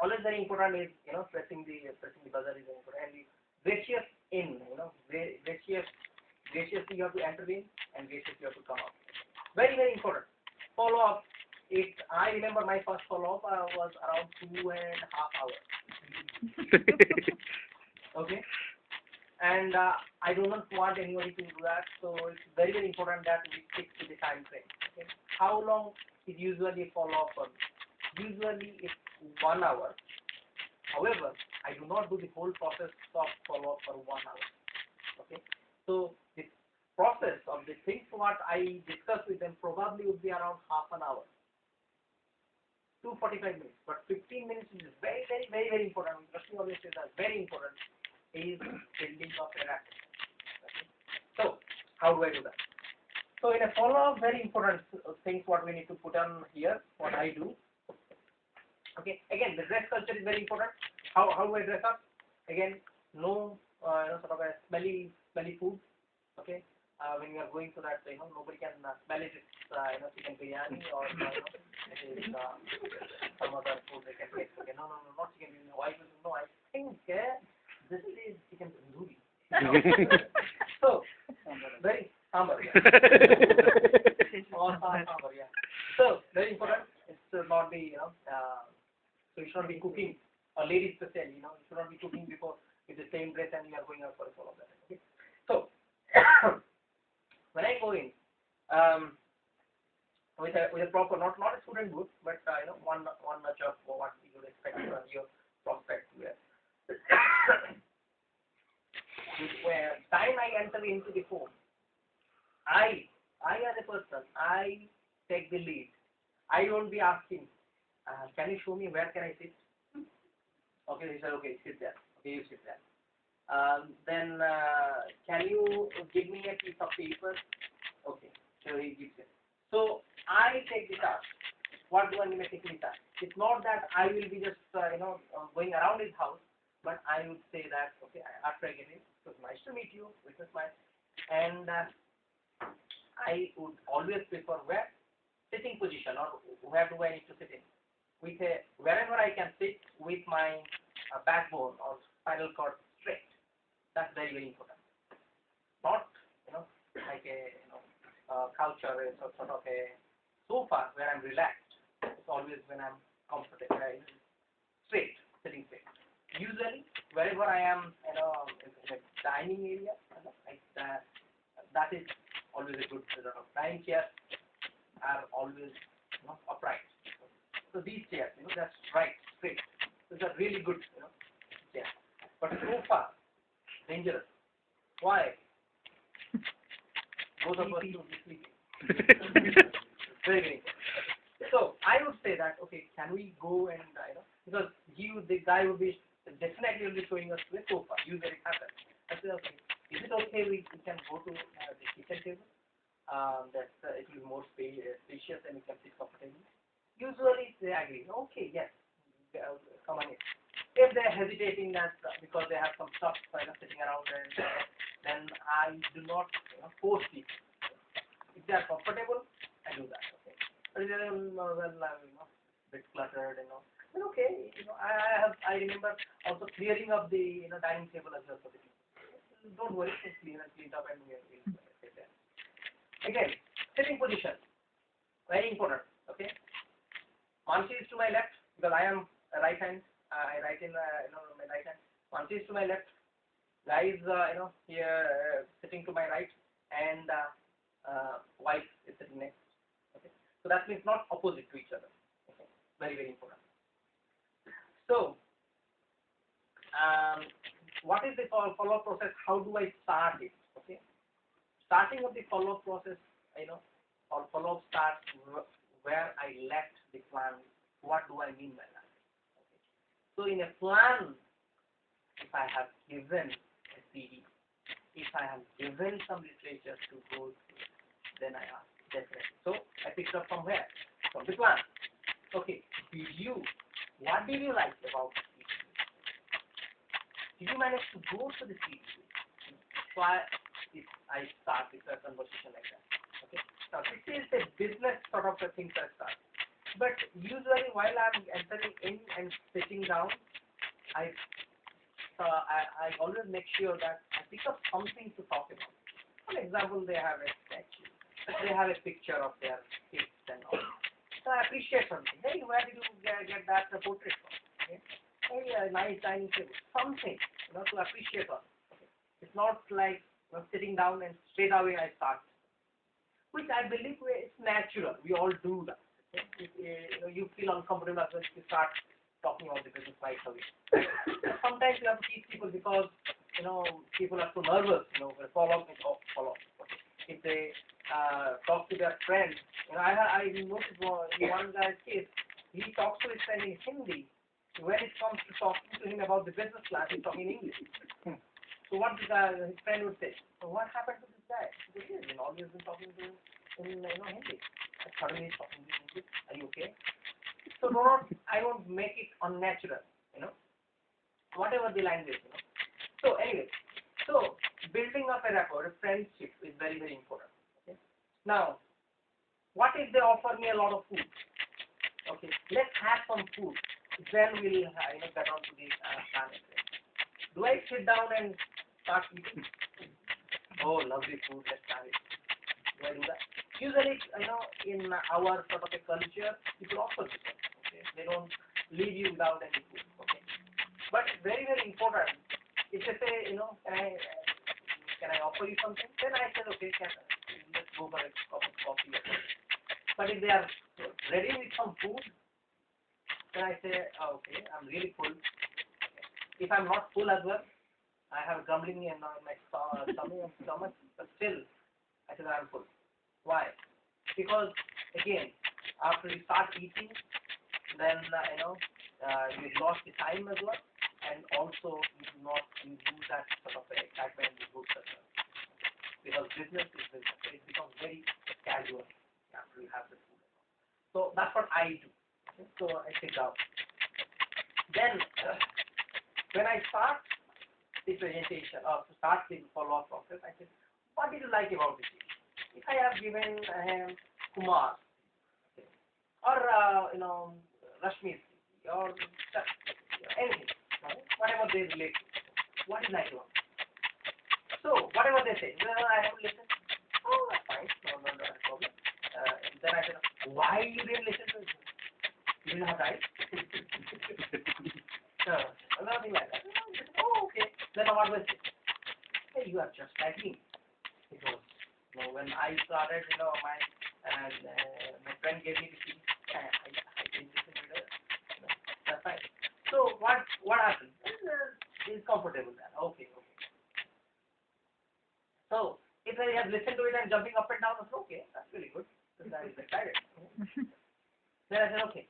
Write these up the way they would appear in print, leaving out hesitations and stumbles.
always very important is, pressing the buzzer is important, and the gracious in, graciously you have to enter in, and graciously you have to come out. Very, very important. Follow up. I remember my first follow up was around 2.5 hours. Okay. And I do not want anybody to do that, so it's very, very important that we stick to the time frame. Okay. How long is usually a follow up for me? Usually it's 1 hour. However, I do not do the whole process of follow up for 1 hour. Okay. So the process of the things what I discuss with them probably would be around half an hour to 45 minutes. But 15 minutes is very, very, very, very important. Trust me, always say that very important is building of a rapport. Okay. So how do I do that? So in a follow-up, very important things what we need to put on here, what I do. Okay, again, the dress culture is very important. How do I dress up? Again, no sort of a smelly food. Okay, when you are going to that, nobody can smell it. It's chicken biryani or it is some other food they can get. Okay, no, not chicken biryani. Why? No, I think this is chicken tandoori. So very sambar. Or sambar, yeah. So very important. It should not be so you should not be cooking, or ladies especially, you should not be cooking before with the same dress and you are going out for all of that. Okay. So when I go in with a proper, not a student boot, but one notch of what you would expect from your prospect to wear. Where time I enter into the phone, I as a person, I take the lead. I won't be asking, can you show me where can I sit? Okay, he said, okay, sit there. Okay, you sit there. Then can you give me a piece of paper? Okay, so he gives it. So I take the task. What do I mean by taking the task? It's not that I will be just going around his house, but I would say that, okay, after I get in, it was nice to meet you, witness my, and I would always prefer where? Sitting position, or where do I need to sit in? With wherever I can sit with my backbone or spinal cord straight. That's very, very important. Not, like a couch or a sort of a sofa where I'm relaxed. It's always when I'm comfortable, straight, sitting straight. Usually, wherever I am, in a dining area, that is always a good sort of dining chairs are always upright. So these chairs, that's right, straight. Those are really good, chairs. But sofa, dangerous. Why? Both of us will be sleeping. Very, very. So I would say that, okay, can we go and because the guy would be definitely will be showing us to a sofa. Usually it happens. I said, okay, is it okay we can go to the kitchen table? That it will be more spacious and we can sit comfortably. Usually they agree. Okay, yes, come on in. If they're hesitating that because they have some stuff sitting around, and then I do not force it. If they are comfortable, I do that. Okay. But if they're bit cluttered, then okay. I remember also clearing up the dining table as well for the people. Don't worry, just clean it up and we'll sit there. Again, sitting position, very important. Okay. Mansi is to my left because I am a right hand. I write in my right hand. Mansi is to my left. Guy is here sitting to my right, and wife is sitting next. Okay. So that means not opposite to each other. Okay. Very, very important. So what is the follow-up process? How do I start it? Okay. Starting of the follow-up process, or follow-up starts where I left the plan. What do I mean by that? Okay. So in a plan, if I have given a CD, if I have given some literature to go through, then I ask definitely. So I picked up from where? From the plan. Okay. What did you like about the CD? Did you manage to go to the CD? So I start with a conversation like that. Okay. Now this is a business sort of a thing that I start. But usually while I'm entering in and I'm sitting down, I always make sure that I pick up something to talk about. For example, they have a statue, they have a picture of their kids and all. So I appreciate something. Hey, where did you get that portrait from? Okay. Hey, a nice dining table. Something, to appreciate us. Okay. It's not like sitting down and straight away I start, which I believe is natural. We all do that. Okay. If, you feel uncomfortable as well, you start talking about the business right away. Sometimes you have to teach people because people are so nervous. Follow up. Okay. If they talk to their friend, I noticed in one guy's case, he talks to his friend in Hindi. When it comes to talking to him about the business class, he's talking in English. So what his friend would say? So what happened to this guy? He said, he's always been talking to him in Hindi. Suddenly he's talking in English. Are you okay? So I don't make it unnatural. Whatever the language. So anyway, building up a rapport, a friendship is very, very important. Okay. Now, what if they offer me a lot of food? Okay, let's have some food. Then we'll get on to the planet. Do I sit down and start eating? Oh, lovely food. Let's have it. Do I do that? Usually, in our sort of a culture, people offer this. Okay, they don't leave you without any food. Okay, but very, very important. If they say, can I offer you something? Then I said, okay, let's go for a cup of coffee. But if they are ready with some food, then I say, okay, I'm really full. If I'm not full as well, I have grumbling in my stomach, but still, I said I'm full. Why? Because again, after you start eating, then you lost the time as well, and also you do that sort of excitement in the group as well. Because business is business, it becomes very casual after you have the food. So that's what I do. Okay? So I sit down. Then when I start the presentation or to start the follow-up process, I say, what did you like about this? If I have given Kumar, okay, or Rashmi, or anything, whatever they relate to, what is like about? So whatever they say, I have listened. Oh, that's fine. No problem. Then I said, why you didn't listen to it? You didn't have time. No, nothing like that. Oh, okay. Then what was it? Hey, you are just like me. Because when I started, my friend gave me the key. I didn't listen to it. That's fine. So what happened? He's comfortable then. Okay. So if I have listened to it and jumping up and down, I said, okay, that's really good. That is excited. Then I said, okay.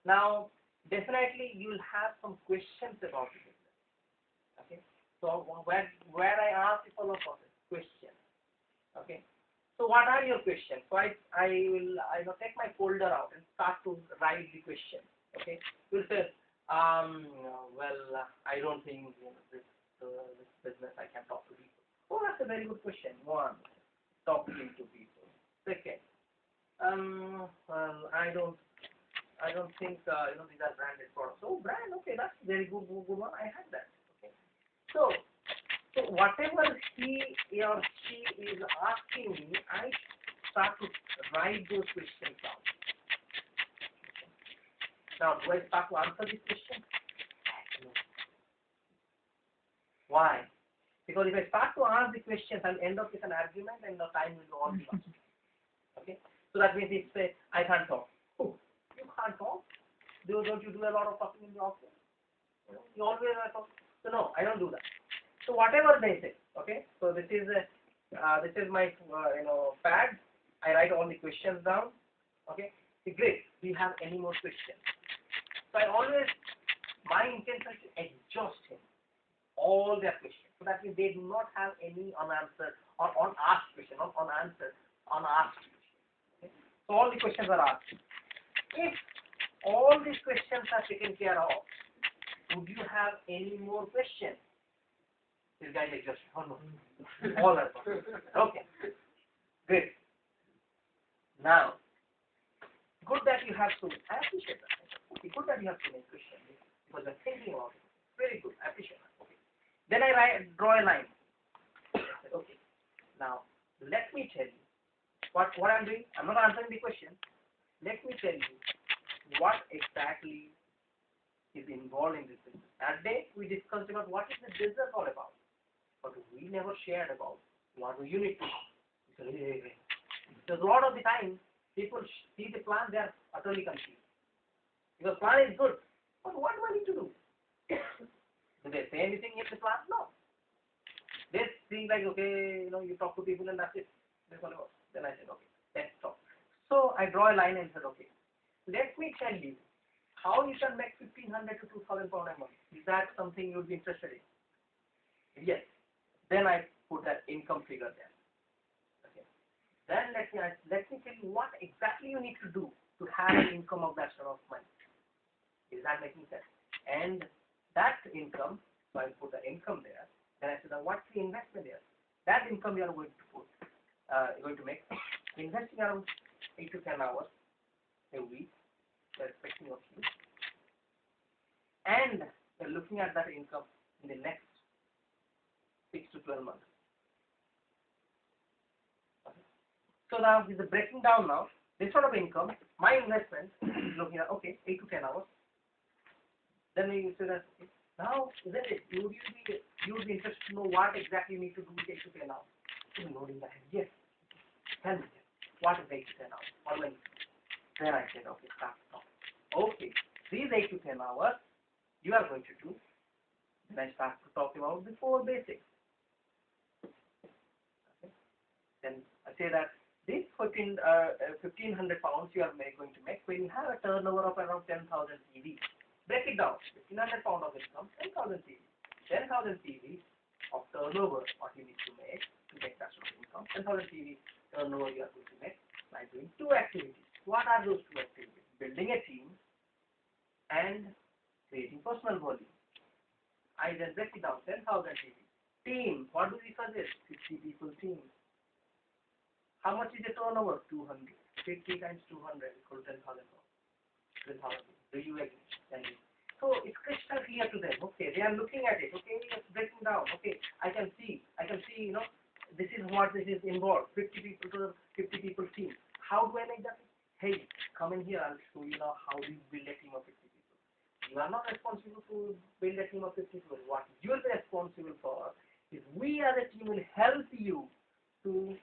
Now, definitely you will have some questions about the business. Okay. So where I ask the follow-up process, questions. Okay. So what are your questions? So I will take my folder out and start to write the question. Okay. You'll say, I don't think this business I can talk to people. Oh, that's a very good question. One, talking to people. Second, I don't think these are branded products. Oh, brand, okay, that's very good one. I had that. Okay. So whatever he or she is asking me, I start to write those questions down. Okay. Now, do I start to answer this question? No. Why? Because if I start to ask the questions, I'll end up with an argument and the time will all be lost. Okay? So that means if say, I can't talk. Oh, you can't talk? Don't you do a lot of talking in the office? You always talk. So no, I don't do that. So whatever they say, okay? So this is my pad. I write all the questions down. Okay? Great. Do you have any more questions? So my intention is to exhaust him. All their questions. So that means they do not have any unanswered or unasked question, not unanswered, unasked question. Okay? So all the questions are asked. If all these questions are taken care of, would you have any more questions? This guy is just, oh no. All are gone. Okay. Great. Now, good that you have so. I appreciate that. Okay, good that you have finished question because you're thinking about it. Very good. I appreciate that. Okay. Then I draw a line. Okay. Now, let me tell you what I'm doing. I'm not answering the question. Let me tell you what exactly is involved in this business. That day we discussed about what is the business all about, but we never shared about what you need to do. Because a lot of the time people see the plan, they are utterly confused. Because plan is good, but what do I need to do? Do they say anything in the plan? No. They think like, okay, you talk to people and that's it. That's all it was. Then I said, okay, let's stop. So I draw a line and said, okay, let me tell you how you can make 1,500 to 2,000 pound a month. Is that something you would be interested in? Yes. Then I put that income figure there. Okay. Then let me tell you what exactly you need to do to have an income of that sort of money. Is that making sense? And that income, so I put the income there. Then I said, what's the investment there? That income you are going to put, going to make, investing around 8 to 10 hours a week. They're expecting of you, and they're looking at that income in the next 6 to 12 months. Okay. So now this is breaking down now. This sort of income, my investment is looking at 8 to 10 hours. Then we say that okay, now isn't it? You would be interested to know what exactly you need to do with 8 to 10 hours. So nodding the head, yes. Tell me what is 8 to 10 hours? What do I need to do? Then I said, okay, stop. Okay, these 8 to 10 hours you are going to do. Then I start to talk about the 4 basics. Okay. Then I say that this 1,500 pounds you are going to make when you have a turnover of around 10,000 PV. Break it down. 1,500 pounds of income, 10,000 PV. 10,000 PV of turnover what you need to make that sort of income. 10,000 PV turnover you are going to make by doing 2 activities. What are those 2 activities? Building a team and creating personal volume. I then break it down, 10,000 PV. Team, what do we suggest? 50 people team. How much is the turnover? 200. 50 times 200 equals 10,000 pounds. 10,000. Do you agree? So it's crystal clear to them. Okay, they are looking at it. Okay, it's breaking down. Okay, I can see, this is what this is involved. 50 people to 50 people team. How do I make that? Hey, come in here, I'll show you now how you build a team of 50 people. You are not responsible to build a team of 50 people. What you're responsible for is we as a team will help you to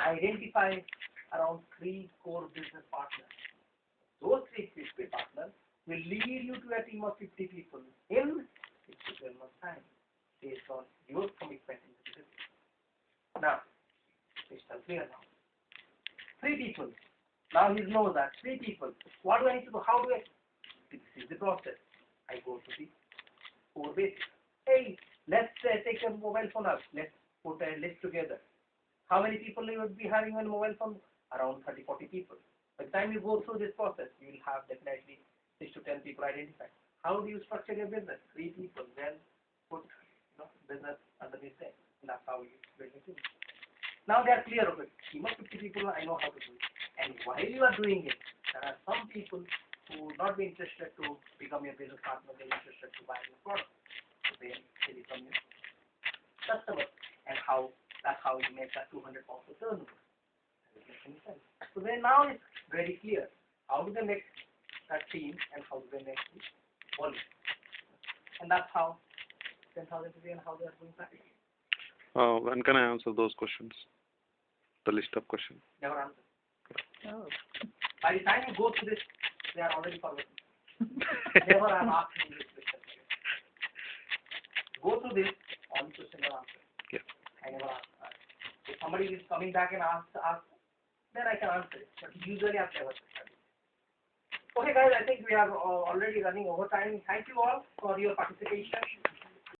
identify around 3 core business partners. Those 3 business partners will lead you to a team of 50 people in 6 to 12 months time based on your commitment in the business. Now, it's clear now. 3 people. Now he knows that 3 people. What do I need to do? How do I? This is the process. I go to the 4 basics. Hey, let's take a mobile phone up. Let's put a list together. How many people you would be having on a mobile phone? Around 30-40 people. By the time you go through this process, you will have definitely 6 to 10 people identified. How do you structure your business? 3 people. Then put business under this thing. And that's how you build a team. Now they are clear of it. Team of 50 people, I know how to do it. And while you are doing it, there are some people who would not be interested to become your business partner. They are interested to buy your product. So they become your customer. And that's how you make that 200 pounds of turnover. Does it make any sense? So then now it's very clear. How do they make that team and how do they make the volume? And that's how 10,000 today and how they are going practically. When can I answer those questions? The list of questions. Never answer. Oh. By the time you go through this, they are already forgotten. Never I'm asking this question. Go through this, all the questions are answered. Yeah. I never ask. If somebody is coming back and ask, then I can answer it. But usually I've never studied. Okay guys, I think we are already running over time. Thank you all for your participation.